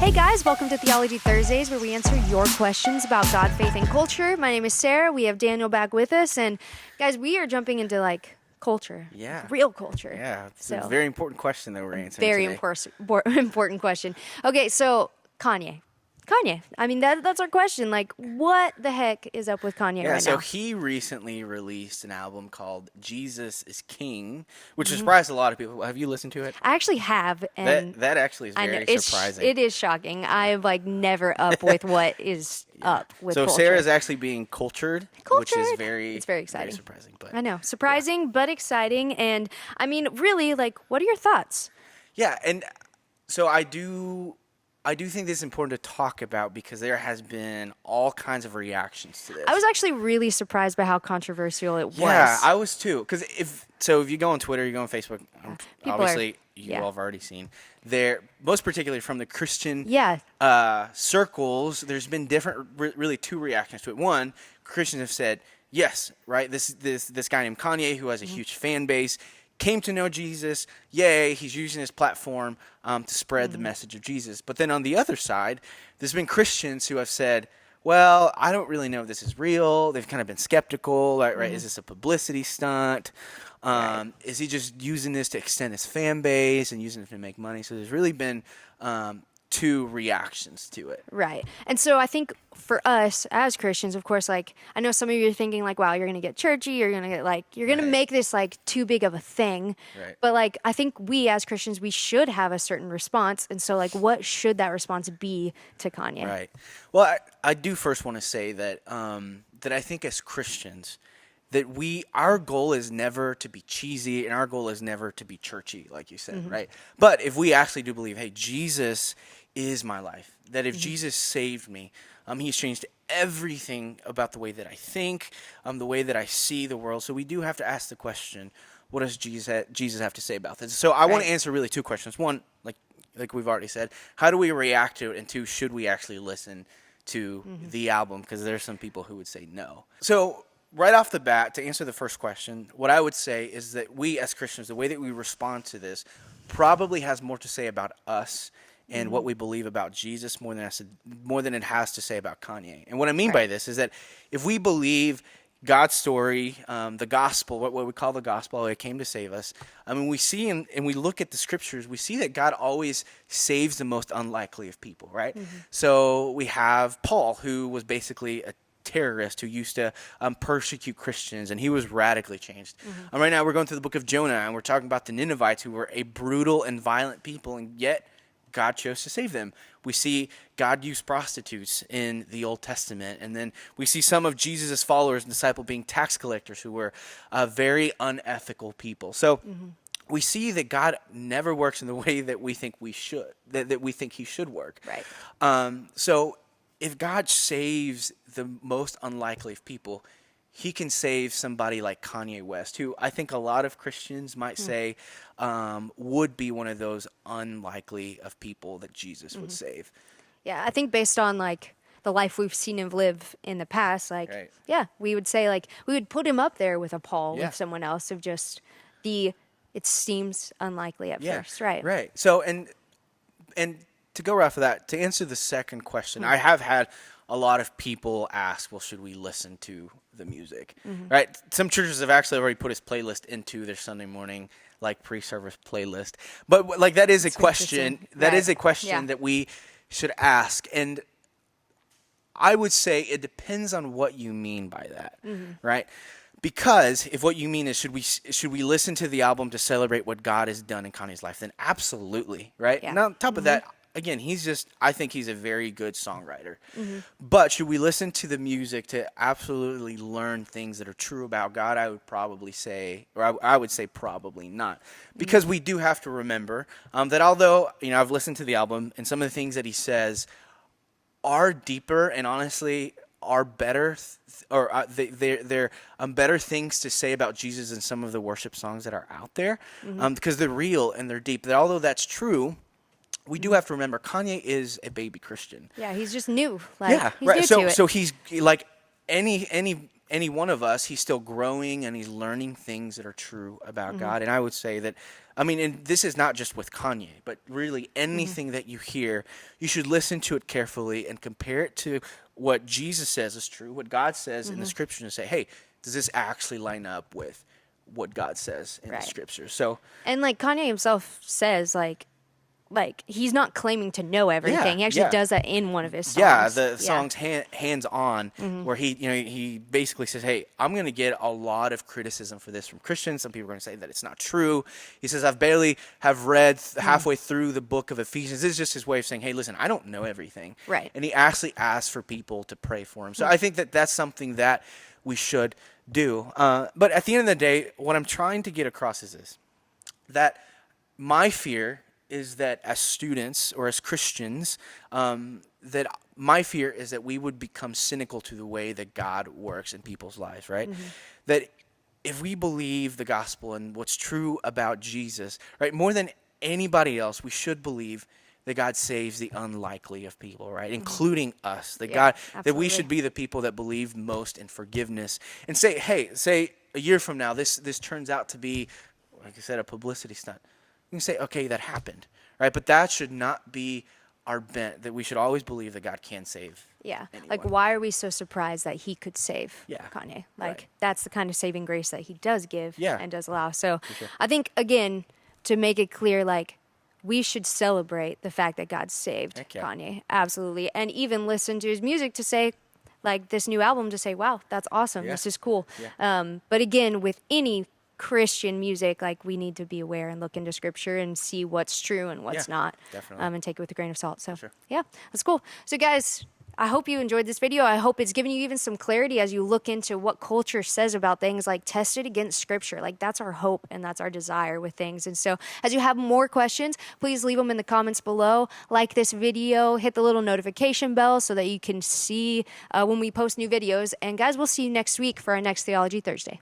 Hey guys, welcome to Theology Thursdays, where we answer your questions about God, faith, and culture. My name is Sarah. We have Daniel back with us, and guys, we are jumping into culture, real culture. Yeah, it's a very important question that we're answering Very today. important question. Okay, so Kanye. I mean, that's our question. What the heck is up with Kanye right so now? he recently released an album called Jesus is King, which surprised a lot of people. Have you listened to it? I actually have, and That actually is very surprising. It is shocking. I'm never up with what is up with so culture. Sarah's actually being cultured, which is it's very exciting. Very surprising. But I know, surprising but exciting. And I mean, really, what are your thoughts? Yeah, and so I do think this is important to talk about because there has been all kinds of reactions to this. I was actually really surprised by how controversial it was. Yeah, I was too. Because if you go on Twitter, you go on Facebook, obviously you all have already seen. Most particularly from the Christian circles, there's been really two reactions to it. One, Christians have said, yes, right, this guy named Kanye who has a huge fan base, came to know Jesus, yay, he's using his platform to spread the message of Jesus. But then on the other side, there's been Christians who have said, well, I don't really know if this is real. They've kind of been skeptical, right? Is this a publicity stunt? Is he just using this to extend his fan base and using it to make money? So there's really been two reactions to it. Right. And so I think for us as Christians, of course, I know some of you are thinking wow, you're going to get churchy, you're going to get you're going to make this too big of a thing. Right. But I think we as Christians, we should have a certain response. And so what should that response be to Kanye? Right. Well, I do first want to say that that I think as Christians, that our goal is never to be cheesy and our goal is never to be churchy, like you said, right? But if we actually do believe, hey, Jesus is my life, that if Jesus saved me, he's changed everything about the way that I think, the way that I see the world. So we do have to ask the question, what does Jesus have to say about this? So I want to answer really two questions. One, like we've already said, how do we react to it? And two, should we actually listen to the album? Because there's some people who would say no. So right off the bat, to answer the first question, what I would say is that we as Christians, the way that we respond to this probably has more to say about us and what we believe about Jesus more than it has to say about Kanye. And what I mean by this is that if we believe God's story, the gospel, what we call the gospel, it came to save us. I mean, we see and we look at the scriptures, we see that God always saves the most unlikely of people, right? So we have Paul, who was basically a terrorist who used to persecute Christians, and he was radically changed. Right now we're going through the book of Jonah, and we're talking about the Ninevites, who were a brutal and violent people, and yet God chose to save them. We see God use prostitutes in the Old Testament, and then we see some of Jesus' followers and disciples being tax collectors who were very unethical people. So we see that God never works in the way that we think we should, that we think he should work. Right. So if God saves the most unlikely of people, he can save somebody like Kanye West, who I think a lot of Christians might say would be one of those unlikely of people that Jesus would save. Yeah, I think based on the life we've seen him live in the past, we would say we would put him up there with a Paul, with someone else of just it seems unlikely at first, right? Right. So and to go right off of that, to answer the second question, I have had a lot of people ask, well, should we listen to the music, right? Some churches have actually already put his playlist into their Sunday morning, pre-service playlist. But that is a question. That is a question that we should ask. And I would say it depends on what you mean by that, right? Because if what you mean is should we listen to the album to celebrate what God has done in Kanye's life, then absolutely, right? Yeah. And on top of that, again, I think he's a very good songwriter. But should we listen to the music to absolutely learn things that are true about God? I would probably say, or I would say probably not. Because we do have to remember that although, I've listened to the album and some of the things that he says are deeper and honestly are better, they're better things to say about Jesus than some of the worship songs that are out there. Because they're real and they're deep. That although that's true, we do have to remember Kanye is a baby Christian. Yeah, he's just new. He's new to it. So he's like any one of us. He's still growing and he's learning things that are true about God. And I would say that I mean, and this is not just with Kanye, but really anything that you hear, you should listen to it carefully and compare it to what Jesus says is true, what God says in the scripture, and say, hey, does this actually line up with what God says in the scripture? So, and like Kanye himself says, like he's not claiming to know everything. He actually does that in one of his songs. Yeah, the song's Hands On, where he basically says, hey, I'm going to get a lot of criticism for this from Christians. Some people are going to say that it's not true. He says, I've barely have read halfway through the book of Ephesians. This is just his way of saying, hey, listen, I don't know everything. Right. And he actually asks for people to pray for him. So I think that that's something that we should do. But at the end of the day, what I'm trying to get across is this, that my fear is that as students or as Christians, that my fear is that we would become cynical to the way that God works in people's lives, right? That if we believe the gospel and what's true about Jesus, right, more than anybody else, we should believe that God saves the unlikely of people, right? Including us. That God, that we should be the people that believe most in forgiveness. And say, hey, say a year from now, this turns out to be, like I said, a publicity stunt. You can say, okay, that happened, right? But that should not be our bent, that we should always believe that God can save anyone. Like, why are we so surprised that he could save Kanye? Like, that's the kind of saving grace that he does give and does allow. So I think, again, to make it clear, like, we should celebrate the fact that God saved Kanye. Absolutely. And even listen to his music to say, like, this new album, to say, wow, that's awesome. This is cool. But again, with any Christian music, like, we need to be aware and look into scripture and see what's true and what's not. Definitely. And take it with a grain of salt. So yeah, that's cool. So guys, I hope you enjoyed this video. I hope it's given you even some clarity as you look into what culture says about things. Like, test it against scripture. Like, that's our hope and that's our desire with things. And so as you have more questions, please leave them in the comments below. Like this video, hit the little notification bell so that you can see when we post new videos. And guys, we'll see you next week for our next Theology Thursday.